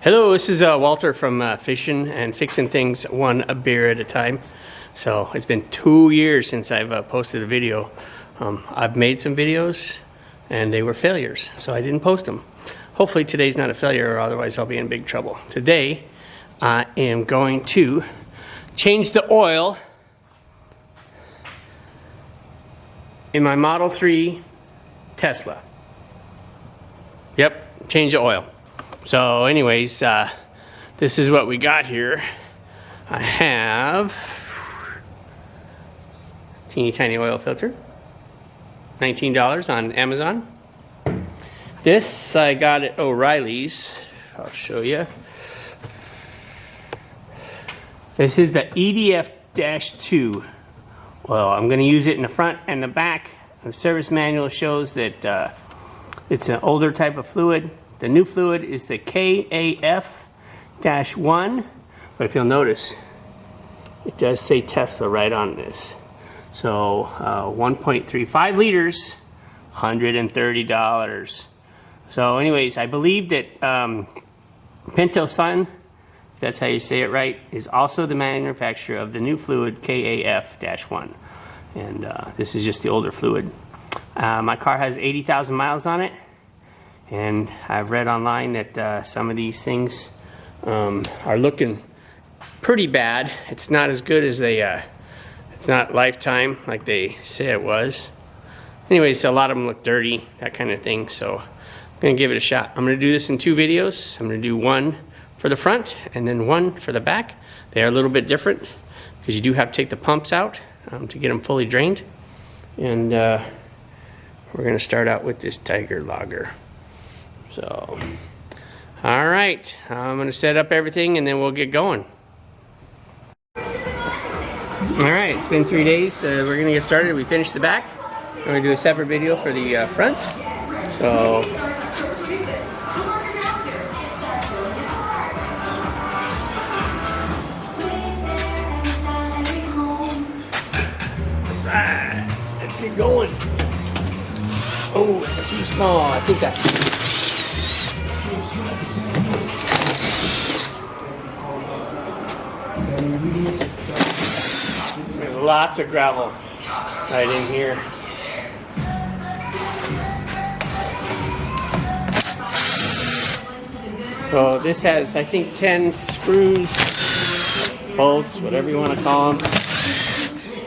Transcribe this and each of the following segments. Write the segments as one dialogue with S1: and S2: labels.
S1: Hello, this is Walter from Fishing and Fixing Things one beer at a time. So it's been 2 years since I've posted a video. I've made some videos and they were failures, so I didn't post them. Hopefully today's not a failure, or otherwise I'll be in big trouble. Today I am going to change the oil in my Model 3 Tesla. Yep, change the oil. So anyways, this is what we got here. I have teeny tiny oil filter, $19 on Amazon. This I got at O'Reilly's. I'll show you. This is the EDF-2 oil. I'm going to use it in the front and the back. The service manual shows that it's an older type of fluid. The new fluid is the KAF-1, but if you'll notice, it does say Tesla right on this. So 1.35 liters, $130. So anyways, I believe that Pinto Sun, if that's how you say it right, is also the manufacturer of the new fluid KAF-1. And this is just the older fluid. My car has 80,000 miles on it. And I've read online that some of these things are looking pretty bad. It's not as good as they, it's not lifetime like they say it was. Anyways, a lot of them look dirty, that kind of thing. So I'm gonna give it a shot. I'm gonna do this in 2 videos. I'm gonna do one for the front and then one for the back. They are a little bit different because you do have to take the pumps out to get them fully drained. And we're gonna start out with this Tiger Lager. So, all right, I'm gonna set up everything and then we'll get going. All right, it's been 3 days. We're gonna get started. We finished the back. We're gonna do a separate video for the front. So, let's get going. Oh, it's too small. I think that's There's lots of gravel right in here. So this has, I think, 10 screws, bolts, whatever you want to call them.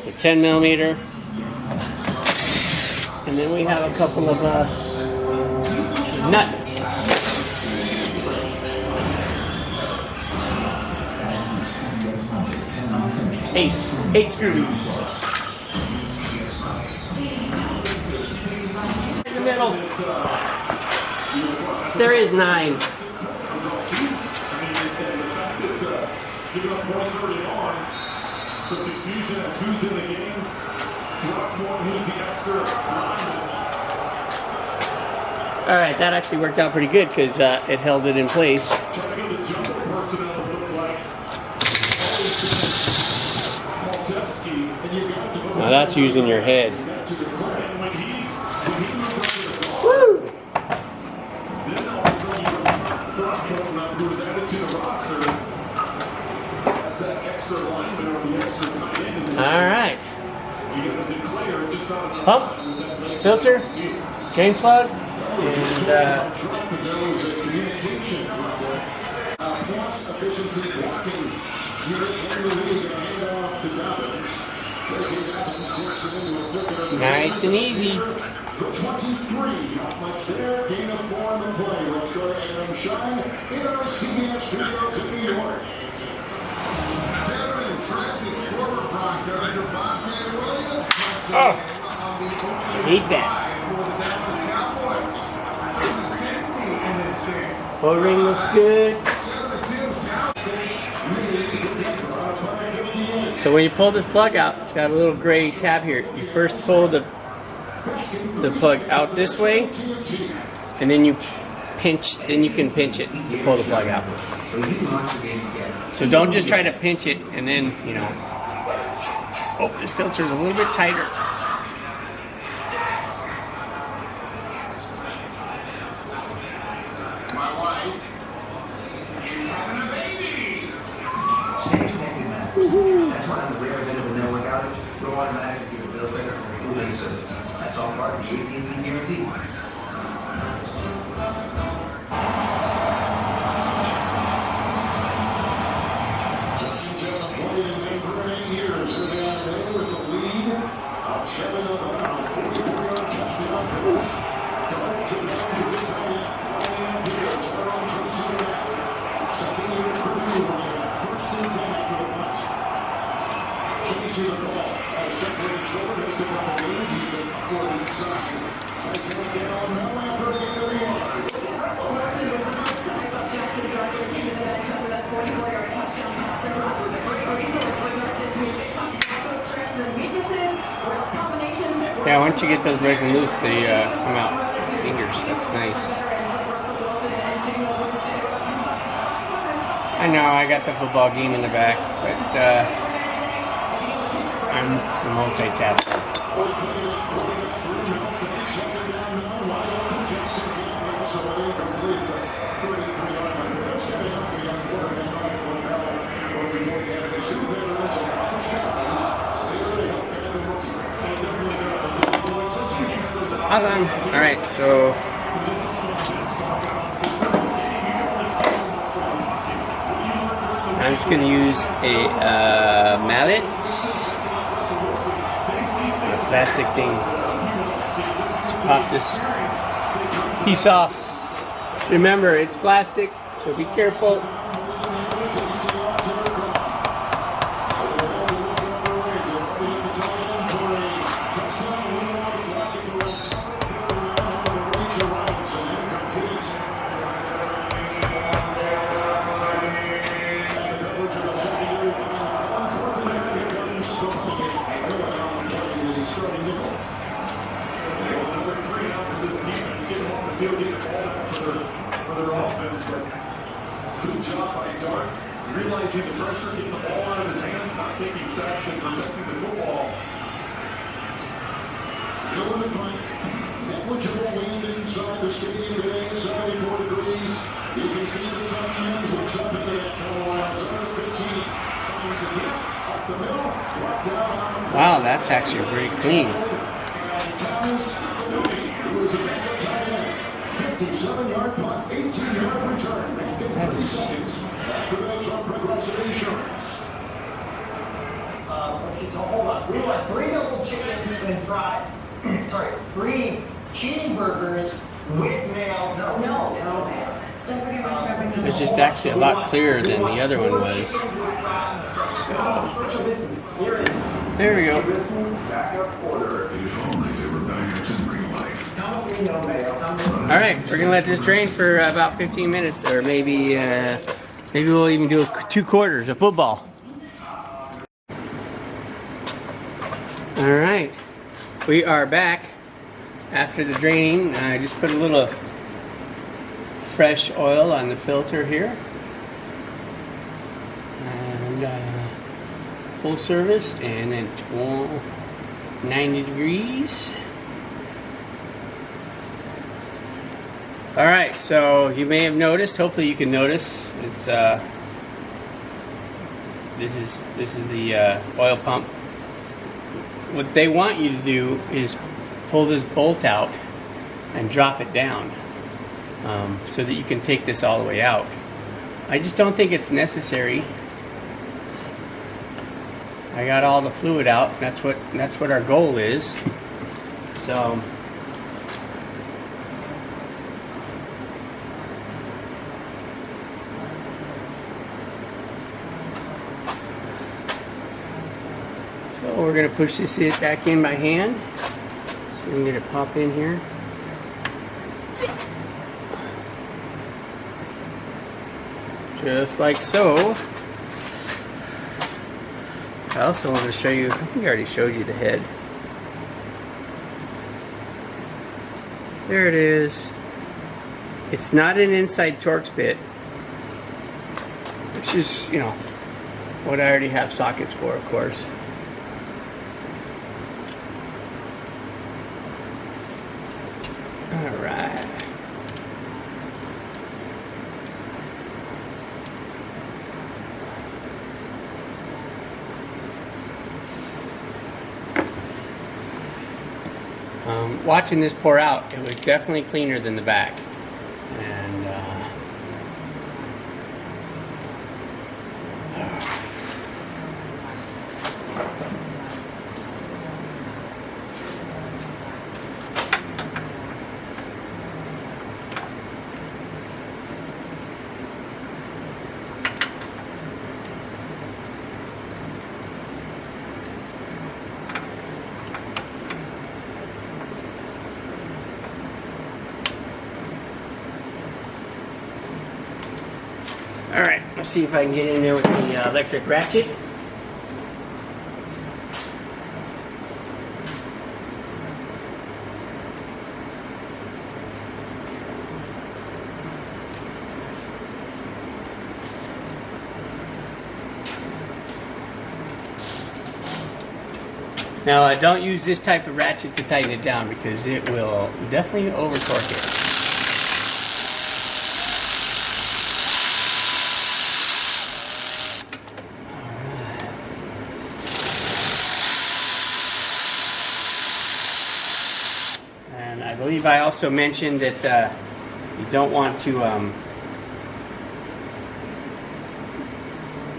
S1: A 10 millimeter. And then we have a couple of nuts. 8 screws. In the middle. There is 9. All right, that actually worked out pretty good because it held it in place. Now that's using your head. Woo! All right. Pump, filter, drain plug, and nice and easy. Oh, I hate that. Oil ring looks good. So when you pull this plug out, it's got a little gray tab here. You first pull the plug out this way, and then you pinch. Then you can pinch it to pull the plug out. So don't just try to pinch it and then, you know. Oh, this filter's a little bit tighter.
S2: That's why I'm a rare bit of a network outage. We'll automatically give a bill later for relay service. That's all part of the AT&T guarantee.
S1: Yeah, once you get those breaking loose, they come out fingers. That's nice. I know I got the football game in the back, but I'm multitasking. Awesome. All right, so I'm just going to use a mallet, a plastic thing, to pop this piece off. Remember, it's plastic, so be careful.
S3: Good job by Dart, realizing the pressure, getting the ball out of his hands, not taking sacks and protecting the football. Negligible wind inside the stadium today, 74 degrees. You can see the sun hands looks up into that Carolina. 15 comes again, up the middle, right down.
S1: Wow, that's actually pretty clean.
S3: 57-yard punt, 18-yard return.
S1: That is.
S4: Hold on. We want 3 double chickens and fries. Sorry, 3 cheeseburgers with mayo. No. Don't forget my shrimp.
S1: It's just actually a lot clearer than the other one was. So, there we go. All right, we're gonna let this drain for about 15 minutes, or maybe we'll even do 2 quarters of football. All right, we are back after the draining. I just put a little fresh oil on the filter here, and full service, and then 90 degrees. All right, so you may have noticed, hopefully you can notice, it's this is the oil pump. What they want you to do is pull this bolt out and drop it down, so that you can take this all the way out. I just don't think it's necessary. I got all the fluid out. That's what our goal is. So we're going to push this back in by hand. So we can get it pop in here. Just like so. I also want to show you, I think I already showed you the head. There it is. It's not an inside Torx bit, which is, you know, what I already have sockets for, of course. Alright. watching this pour out, it was definitely cleaner than the back. And all right, let's see if I can get in there with the electric ratchet. Now, don't use this type of ratchet to tighten it down because it will definitely over torque it. And I believe I also mentioned that you don't want to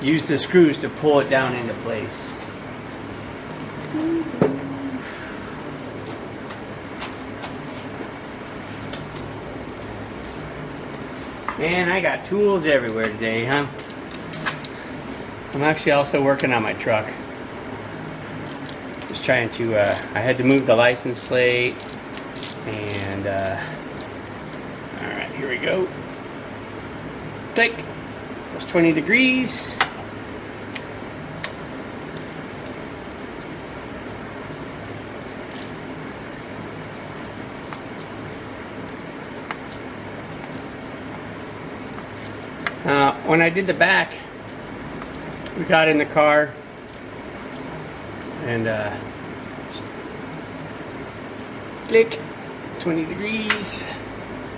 S1: use the screws to pull it down into place. Man, I got tools everywhere today, huh? I'm actually also working on my truck. Just trying to, I had to move the license plate, and, alright, here we go. Take, plus 20 degrees. When I did the back, we got in the car and click, 20 degrees.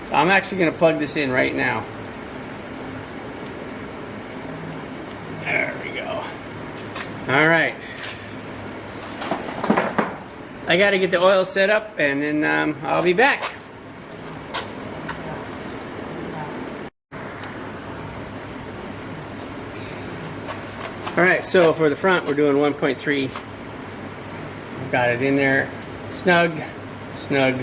S1: So I'm actually going to plug this in right now. There we go. All right. I got to get the oil set up and then I'll be back. Alright, so for the front we're doing 1.3. Got it in there. Snug, snug.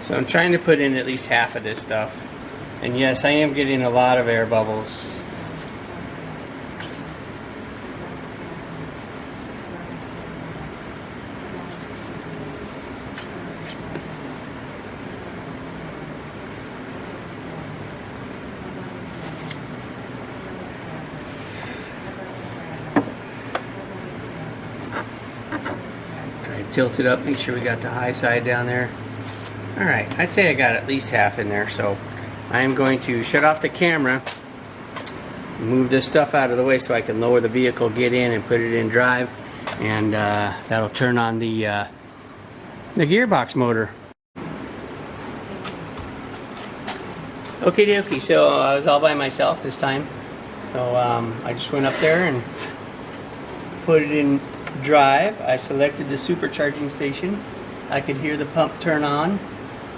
S1: So I'm trying to put in at least half of this stuff. And yes, I am getting a lot of air bubbles. Try to tilt it up, make sure we got the high side down there. Alright, I'd say I got at least half in there, so I am going to shut off the camera, move this stuff out of the way so I can lower the vehicle, get in and put it in drive, and that'll turn on the gearbox motor. Okie dokie, so I was all by myself this time, so I just went up there and put it in drive. I selected the supercharging station, I could hear the pump turn on.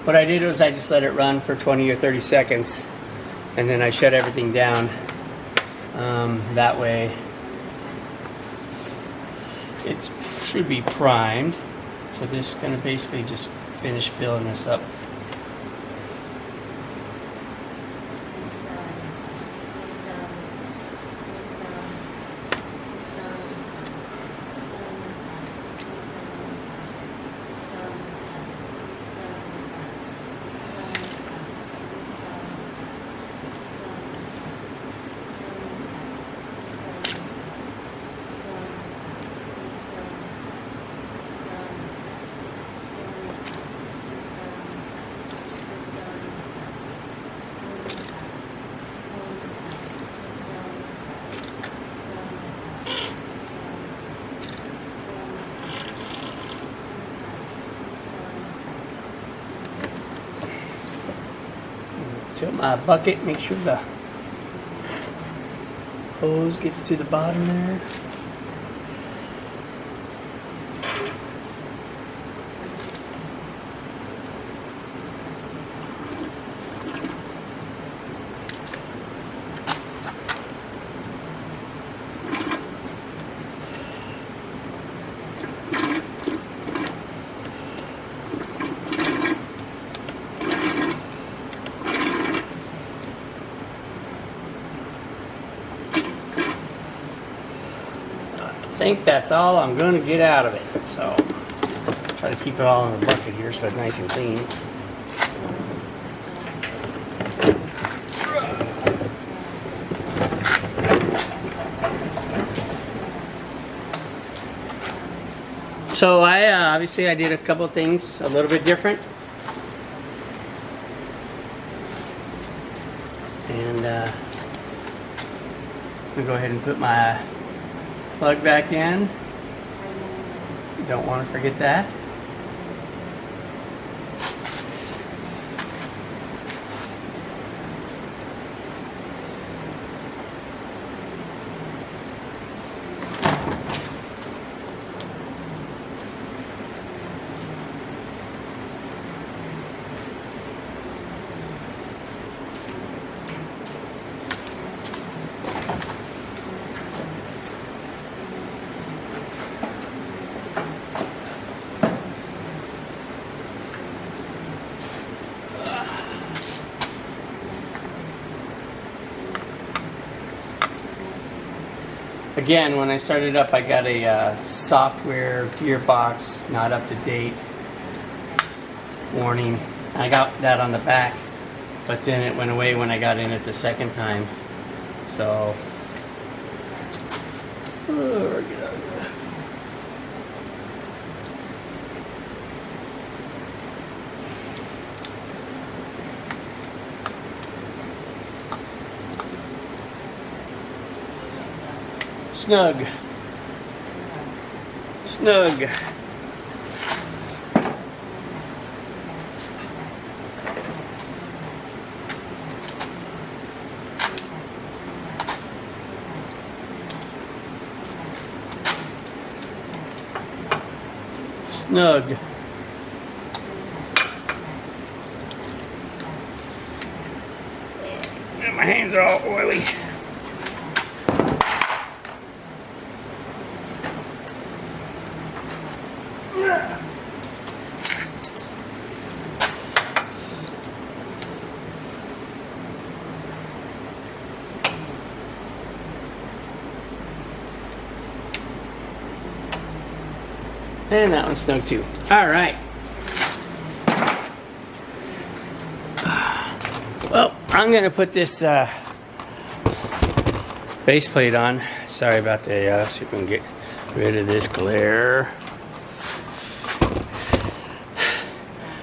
S1: What I did was I just let it run for 20 or 30 seconds and then I shut everything down. That way it should be primed. So this is going to basically just finish filling this up. Tilt my bucket, make sure the hose gets to the bottom there. I think that's all I'm going to get out of it. So try to keep it all in the bucket here so it's nice and clean. So obviously I did a couple things a little bit different. And I'm going to go ahead and put my plug back in. Don't want to forget that. Again, when I started up, I got a software gearbox not up to date warning. I got that on the back, but then it went away when I got in it the second time. So, get out of here. Snug. Snug. Snug. And my hands are all oily. And that one's snug too. All right. Well, I'm gonna put this base plate on. Sorry about the, see if we can get rid of this glare.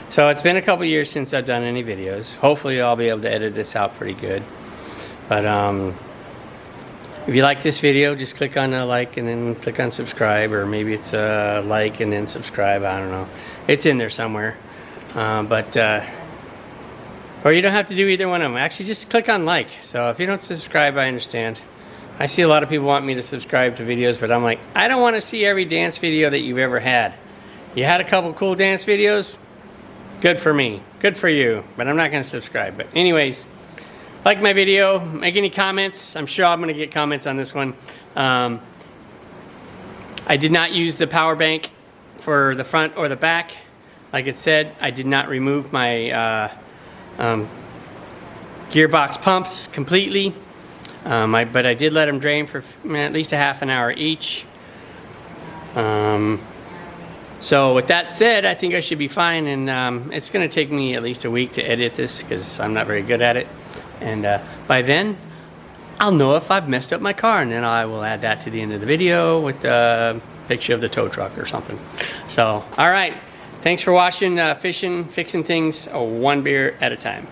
S1: So it's been a couple years since I've done any videos. Hopefully I'll be able to edit this out pretty good. But if you like this video, just click on like and then click on subscribe, or maybe it's like and then subscribe. I don't know. It's in there somewhere. Or you don't have to do either one of them. Actually, just click on like. So if you don't subscribe, I understand. I see a lot of people want me to subscribe to videos, but I'm like, I don't want to see every dance video that you've ever had. You had a couple cool dance videos. Good for me. Good for you. But I'm not going to subscribe. But anyways, like my video. Make any comments. I'm sure I'm going to get comments on this one. I did not use the power bank for the front or the back. Like it said, I did not remove my gearbox pumps completely. But I did let them drain for at least a half an hour each. So with that said, I think I should be fine, and it's going to take me at least a week to edit this because I'm not very good at it. And by then, I'll know if I've messed up my car, and then I will add that to the end of the video with a picture of the tow truck or something. So, all right. Thanks for watching Fishing, Fixing Things, one beer at a time.